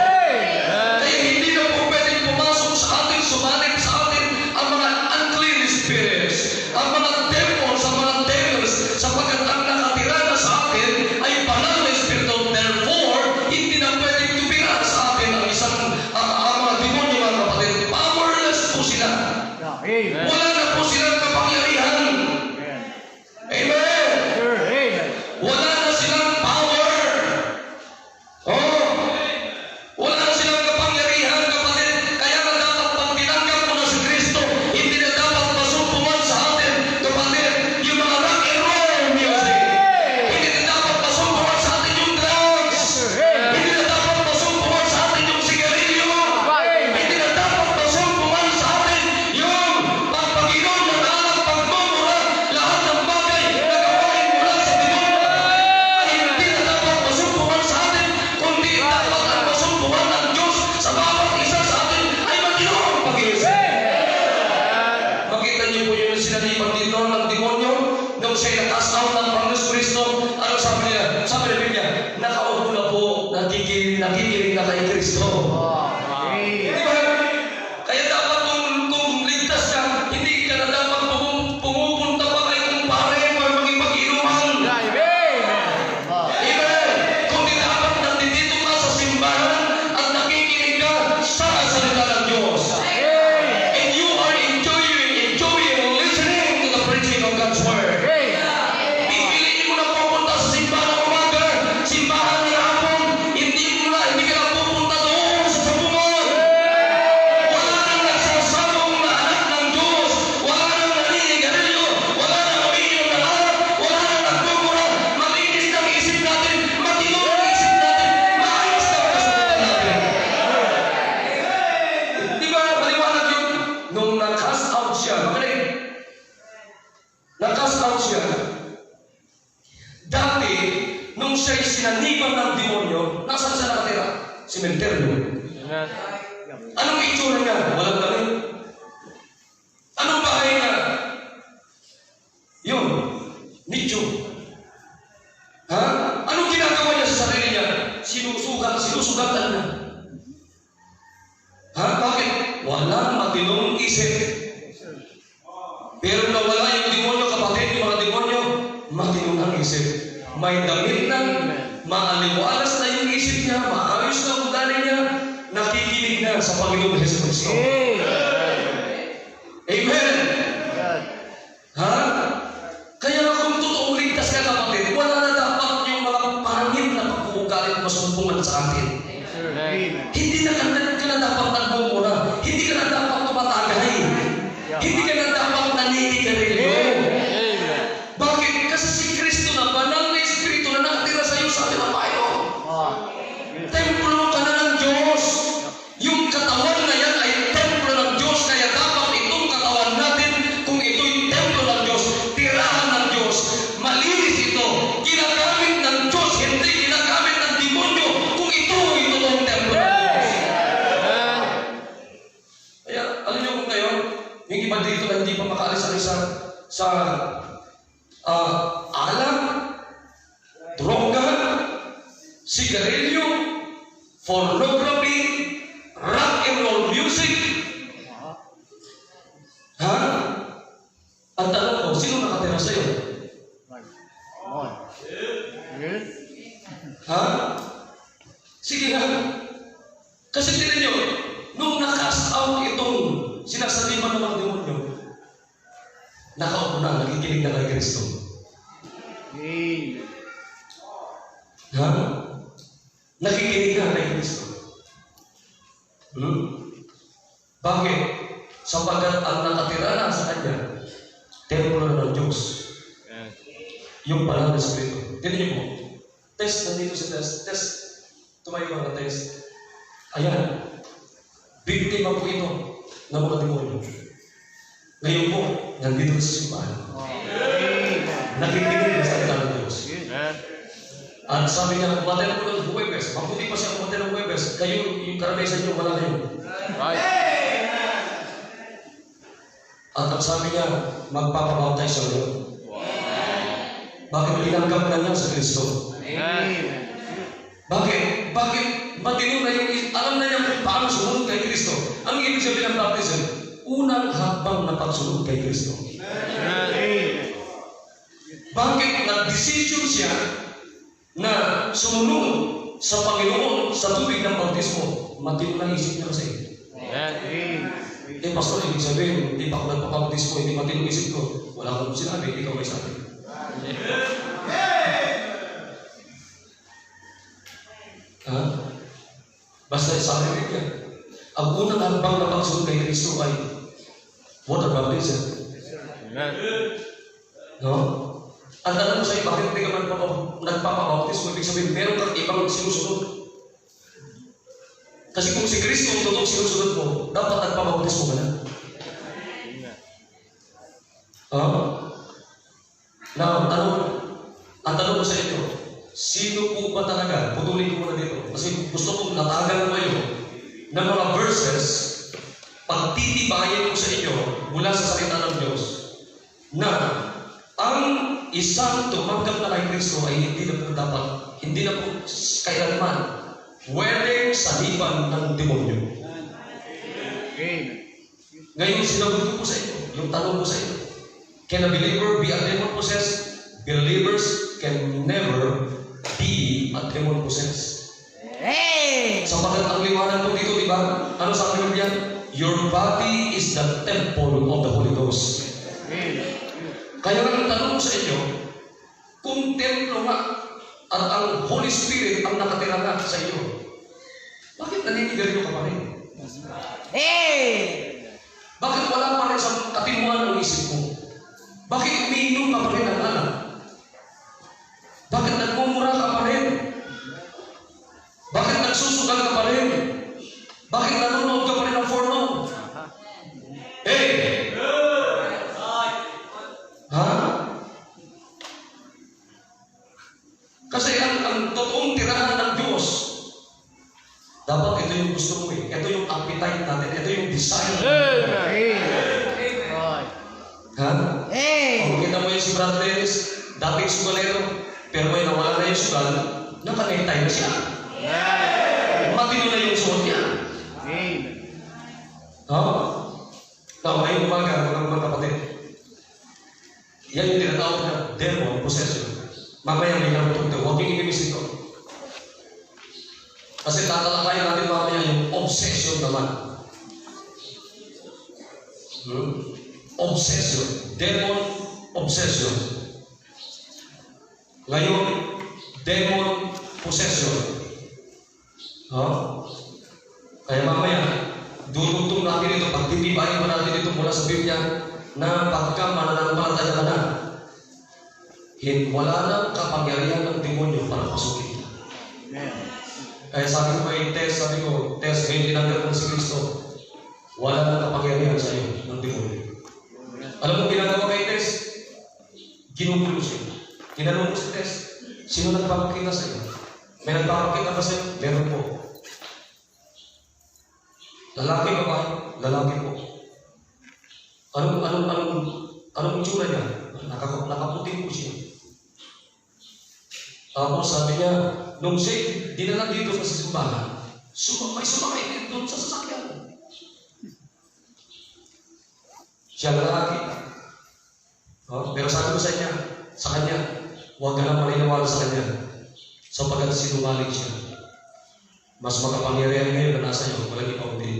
Kaya hindi na po pwedeng pumasok sa atin, sumanib sa atin ang mga unclean spirits, ang mga demons, ang mga devils, sapagkat ang nakatira na sa atin ay banal na Espiritu. Therefore, hindi na pwedeng tumira sa atin ang isang ang mga demonyo, mga kapatid. Powerless po sila. Wala na po silang kapangyarihan. Amen. Wala na silang power. Wala na silang kapangyarihan, kapatid. Kaya na dapat pag tinanggap mo na si Kristo, hindi na dapat masumpungan sa atin, kapatid, yung mga rock and roll music. Hindi na dapat masumpungan sa atin yung drugs. Hindi na dapat masumpungan sa atin yung sigarilyo. Hindi na dapat masumpungan sa atin yung pagpag-inom ng alak, pagmumura, lahat ng bagay na gawain mula sa demonyo. Hindi na dapat masumpungan sa atin, kundi dapat ang masumpungan ng Diyos sa bawat isa sa atin ay mag-inom pag-iisip. Makita niyo po yung sinalipan dito ng demonyo nung siya'y nag-cast out ng Panginoon Kristo. Ano sabi niya? Sabi ng Biblia, nakaupo na po, nakikinig na kay Kristo. Di ba? Kaya dapat kung ligtas ka, hindi ka na dapat pumupunta pa kay kumpare para magipag-inuman. Amen. Kundi dapat nandito ka sa simbahan at nakikinig ka sa salita ng Diyos. And you are enjoying listening to the preaching of God's Word. Pipiliin mo na pupunta sa simbahan ng umaga, simbahan ng hapon, hindi mo na house yan. Dati, nung siya'y sinaniban ng demonyo, nasaan siya nakatira? Sementeryo. Amen. Anong itsura niya? Walang damit. Anong bahay niya? Yun, nicho. Ha? Anong ginagawa niya sa sarili niya? Sinusugatan niya. Ha? Bakit? Walang matinong isip. Pero nawala yung demonyo, kapatid, yung mga demonyo, matinong ang isip. May damit na, maaliwalas na yung isip niya, maayos na ugali niya, nakikinig na sa Panginoong Hesus Kristo. Amen. Ha? Kaya kung totoong ligtas ka, kapatid, wala na dapat yung mga pangit na pagkukugalit masumpungan sa atin. Hindi na ka na dapat nagmumura. Hindi ka na dapat tumatagay. Hindi ka na dapat naninigarilyo. Bakit? Kasi si Kristo na banal na Espiritu na nakatira sa iyo, sabi ng Panginoon. Templo ka na ng Diyos. Yung katawan na yan ay templo ng Diyos. Kaya dapat itong katawan natin, kung ito'y templo ng Diyos, tirahan ng Diyos, malinis ito, ginagamit ng Diyos, hindi ginagamit ng demonyo, kung ito'y totoong templo ng Diyos. Kaya, alam niyo kung ngayon, yung iba dito na hindi pa makaalis-alis sa alak, droga, sigarilyo, pornography, rock and roll music. Ha? Ang tanong ko, sino nakatira sa'yo? Ha? Sige nga. Kasi tignan nyo, nung na-cast out itong sinasaliman ng mga demonyo, nakaupo na, nakikinig na kay Kristo. Ha? Nakikinig na kay Kristo. Bakit? Sapagkat ang nakatira na sa kanya, templo na ng Diyos. Yung banal na Espiritu. Tignan niyo po. Test, nandito si Test. Test. Tumayo ka na Test. Ayan. Biktima po ito ng mga demonyo. Ngayon po, nandito sa simbahan. Nakikinig na sa salita ng Diyos. At sabi niya, kumatay na po ng Huwebes. Mabuti pa siya kumatay ng Huwebes. Kayo, yung karamihan niyo, wala kayo. At ang sabi niya, magpapabaptize siya ngayon. Bakit tinanggap na niya sa Kristo? Bakit? Bakit? Matino na yung, alam na niya kung paano sumunod kay Kristo. Ang ibig sabihin ng baptism, unang hakbang na pagsunod kay Kristo. Bakit nag-decision siya na sumunod sa Panginoon sa tubig ng bautismo? Matino na isip niya kasi. Pastor, ibig sabihin, hindi pa ako nagpapabautismo, hindi matino isip ko. Wala akong sinabi, ikaw may sabi. Ha? Basta sabi rin niya, ang unang hakbang na pagsunod kay Kristo ay water baptism. No? Ang tanong ko sa iyo, bakit hindi ka nagpapabautismo? Ibig sabihin, meron kang ibang sinusunod. Kasi kung si Kristo ang totoong sinusunod mo, dapat nagpapabautismo ka na. Now, ang tanong ko sa inyo, sino po ba talaga? Putulin ko muna dito. Kasi gusto kong natagan ko kayo ng mga verses, pagtitibayan ko sa inyo mula sa salita ng Diyos na ang isang tumanggap na kay Kristo ay hindi na po dapat, hindi na po kailanman pwedeng saliban ng demonyo. Ngayon, sinagot ko po sa inyo, yung tanong ko sa inyo, can a believer be a demon-possessed? Believers can never be a demon-possessed. Sapagkat ang liwanag po dito, di ba? Ano sabi ng Biblia? Your body is the temple of the Holy Ghost. Kaya ang tanong ko sa inyo, kung templo nga at ang Holy Spirit ang nakatira na sa iyo, bakit naninigarilyo ka pa rin? Bakit wala pa rin sa katimuan ng isip mo? Bakit umiinom ka pa rin ng alak? Bakit nagmumura ka pa rin? Bakit nagsusugal ka pa rin? Bakit nanonood ka pa rin ng porno? Ha? type natin. Ito yung design. Amen. Right. Ha? Kung kita mo yung si Brad Dennis, dating sugalero, pero may nawala na yung sugal, naka-necktie na siya. Matino na yung suot niya. Amen. Ha? Ngayong umaga, mga kapatid, yan yung tinatawag na demon possession. Mamaya may nangutog ito. Huwag yung ibibis ito. Kasi tatalakayin natin mamaya yung obsession naman. Obsession. Demon obsession. Ngayon, demon possession. Ha? Kaya mamaya, dudugtong natin ito, pagtitibayin mo natin ito mula sa Biblia, na pagka mananampalataya ka na, wala nang kapangyarihan ng demonyo para pasukin. Kaya sabi ko kay Tess, ngayon tinanggap mo si Kristo, wala nang kapangyarihan sa iyo ng demonyo. Alam mo ginagawa kay Tess? Ginugulo siya. Tinanong mo si Tess, sino nagpapakita sa iyo? May nagpapakita ba sa iyo? Meron po. Lalaki ba ba? Lalaki po. Anong itsura niya? Nakaputi po siya. Tapos sabi niya, nung siya dinala dito sa simbahan, sumakay din doon sa sasakyan. Siya lalaki. Pero sabi ko sa kanya, huwag ka na maniniwala sa kanya. Sapagkat sinungaling siya. Mas makapangyarihan ngayon na nasa iyo, walang iba kundi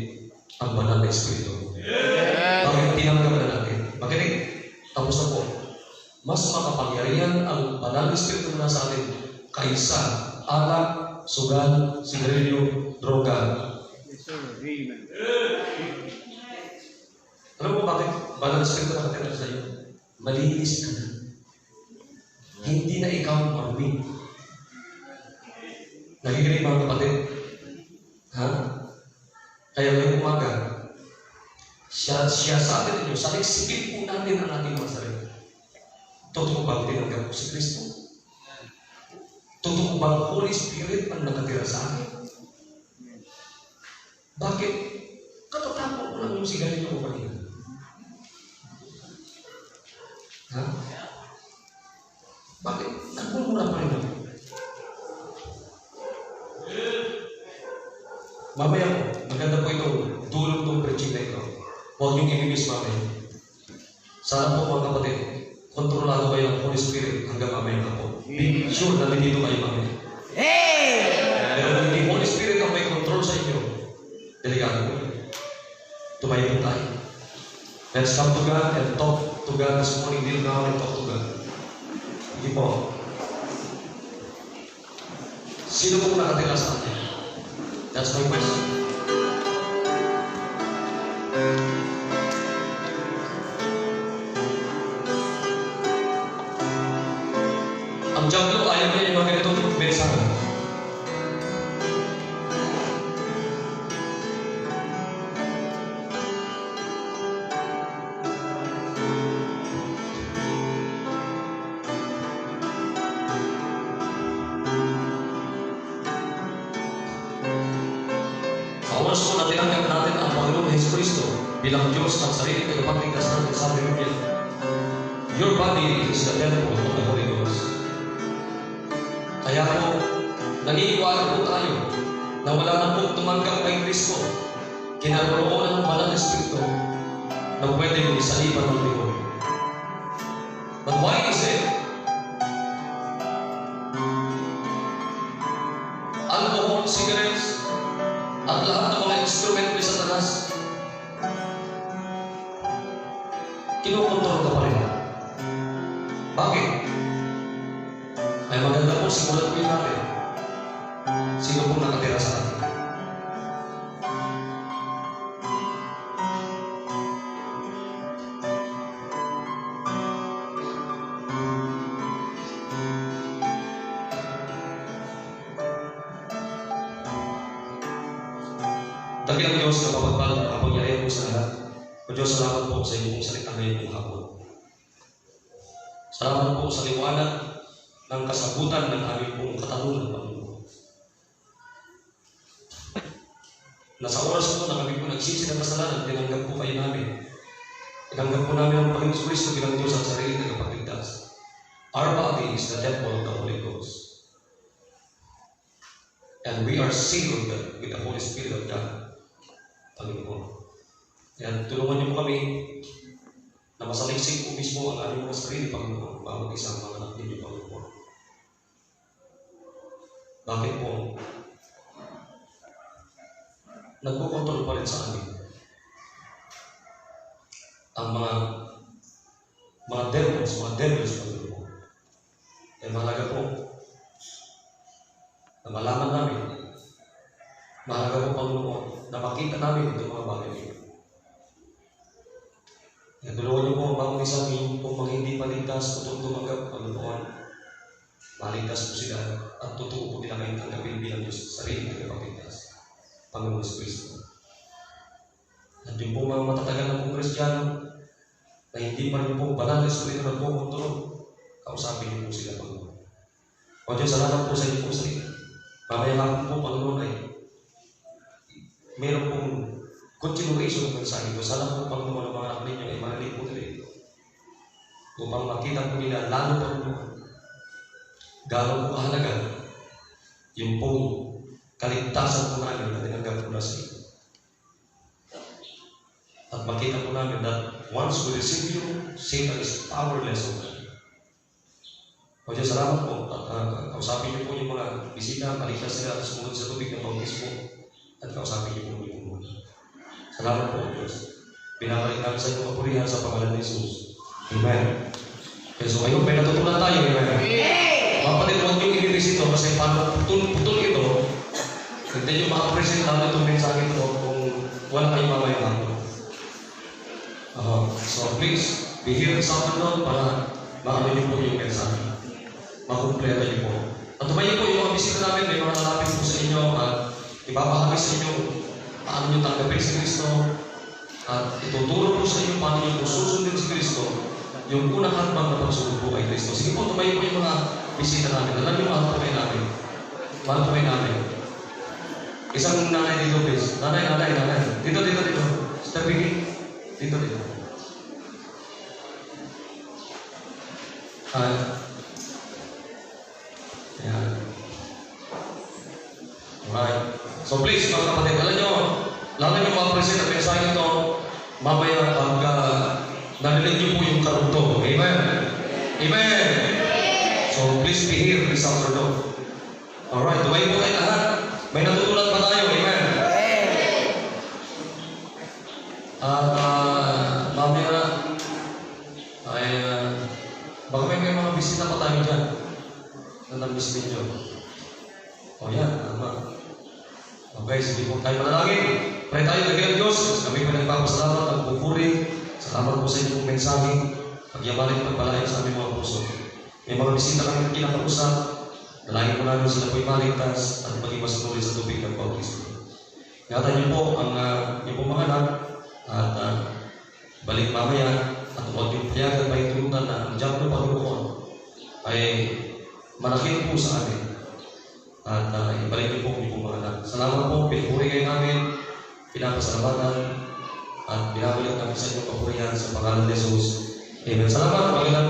ang banal na Espiritu. Bakit tinanggap na natin? Makinig, tapos na po. Mas makapangyarihan ang banal na Espiritu na nasa atin kaysa alak, sugal, sigarilyo, droga. Yes, sir. Amen. Alam mo bakit banal na Espiritu na natin sa iyo? Malinis ka na. Hindi na ikaw marumi. Nakikinig mga kapatid? Ha? Kaya ngayong umaga, siya sa atin ninyo, saliksipin po natin ang ating mga sarili. Totoo bang tinanggap ko si Kristo? Totoo bang Holy Spirit ang nakatira sa akin? Bakit? Katatapos ko lang yung sigarilyo ko kanina. Ha? Bakit? Nagmumura pa rin ako. Mamaya po, maganda po itong tulong itong preaching na ito. Huwag niyong i-miss mamaya. Sana po mga kapatid, kontrolado kayo ng Holy Spirit hanggang mamaya na po. Be sure na nandito kayo mamaya. Pero hindi Holy Spirit ang may control sa inyo, delikado po yun. Tumayo po tayo. Let's come to God and talk to God this morning. Kneel down and talk to God. Hindi po. Sino pong nakatira sa atin? That's my question. Ang Diablo ayaw niya yung mga ganitong mensahe. Oras po na tinanggap natin ang Panginoon Hesus Kristo bilang Diyos at sarili tagapagligtas natin sa Biblia. Your body is the temple of the Holy Ghost. Kaya po, naniniwala po tayo na wala na pong tumanggap kay Kristo. Kinaroroonan ng Banal na Espiritu na pwede yung isalipan ng demonyo. But why is it? Alcohol, cigarettes, at lahat ng mga instrument ni Satanas, kinukontrol ka pa rin. Bakit? Ay maganda po, simulan po natin. Sino pong nakatira sa atin? Dakilang Diyos na mapagpalang kapangyarihan po sa lahat. O Diyos, salamat po sa inyong salita ngayon po hapon. Salamat po sa liwanag ng kasagutan ng aming pong katanungan, Panginoon. na sa oras po na kami po nagsisi ng kasalanan, tinanggap po kayo namin. Tinanggap po namin ang Panginoon Kristo bilang Diyos at sarili na kapagligtas. Our body is the temple of the Holy Ghost. And we are sealed with the Holy Spirit of God. Panginoon. Kaya tulungan niyo po kami na masaliksik po mismo ang aming mga sarili, Panginoon, bawat isang mga anak ninyo, Panginoon. Bakit po? Nagkukontrol pa rin sa amin ang mga devils, Panginoon. Kaya mahalaga po na malaman namin, mahalaga po, Panginoon, na makita namin itong mga bagay nito. Kaya tulungan niyo po ang bawat isa yung mga hindi paligtas, kung tumanggap, Panginoon, maligtas po sila at totoo po nila kayong tanggapin bilang Diyos sa sarili ng pagligtas. Panginoon Kristo. At yung po mga matatagal na pong Kristiyano na hindi pa rin po banal na Espiritu na nagkukontrol, kausapin niyo po sila, Panginoon. O Diyos, salamat po sa inyo po sa inyo. Mamaya hapon po, Panginoon, ay meron pong continuation ng mensahe ko. Sana po, Panginoon, ang mga anak ninyo ay marinig po nila ito. Upang makita po nila, lalo, Panginoon, gano'n po kahalaga yung pong kaligtasan po namin na tinanggap po na sa iyo. At makita po namin that once we receive you, Satan is powerless over you. O Diyos, salamat po at kausapin niyo po yung mga bisita, kaligtas sila at sumunod sa tubig ng bautismo at kausapin niyo po yung muna. Salamat po, Diyos. Pinabalik namin sa inyong kapurihan sa pangalan ni Jesus. Amen. Okay, so ngayon, may natutunan tayo. Amen. Mga kapatid, huwag niyong iniris ito kasi paano putol ito, hindi nyo makapresent namin itong mensahe ito kung wala kayong mamaya hapon. So please, be here this afternoon para makamili po yung mensahe. Makumpleta niyo po. At tumayo po yung mga bisita namin, may mga lalapit po sa inyo at ibabahagi sa inyo paano nyo tanggapin si Kristo at ituturo po sa inyo paano nyo po susundin si Kristo yung unang hakbang na pagsunod po kay Kristo. Sige po, tumayo po yung mga bisita namin. Alam niyo, mahal po kayo namin. Mahal po kayo namin. Isang nanay dito, please. Nanay. Dito. Sister Vicky. Dito. Ayan. Alright. So please, mga kapatid, alam nyo, lalo nyo ma-present ang mensahe ito, mamaya pag narinig nyo po yung karugtong. Amen? Amen! So please be here this afternoon. Alright, tumayo po tayo lahat. May natutunan pa tayo. Amen? Mamaya ay baka may mga bisita pa tayo dyan na namiss ninyo. O yan, tama. Okay, sige po tayo manalangin. Pray tayo, Dakilang Diyos. Kami pa nagpapasalamat at pupuri. Salamat po sa inyong mensahe. Pagyamalin pagpalayan sa aming mga puso. May mga bisita kami kinakausap. Dalangin po namin sila po'y maligtas at maging masunurin sa tubig ng bautismo. Ingatan niyo po ang inyong pong mga anak at balik mamaya at huwag yung payagan pa itulutan na ang diyan ng Panginoon ay malaki po sa amin. At ibalik niyo po ang inyong mga anak. Salamat po, pinupuri kayo namin, pinapasalamatan at binabalik namin sa inyong papurihan sa pangalan ni Jesus. Amen. Salamat, magandang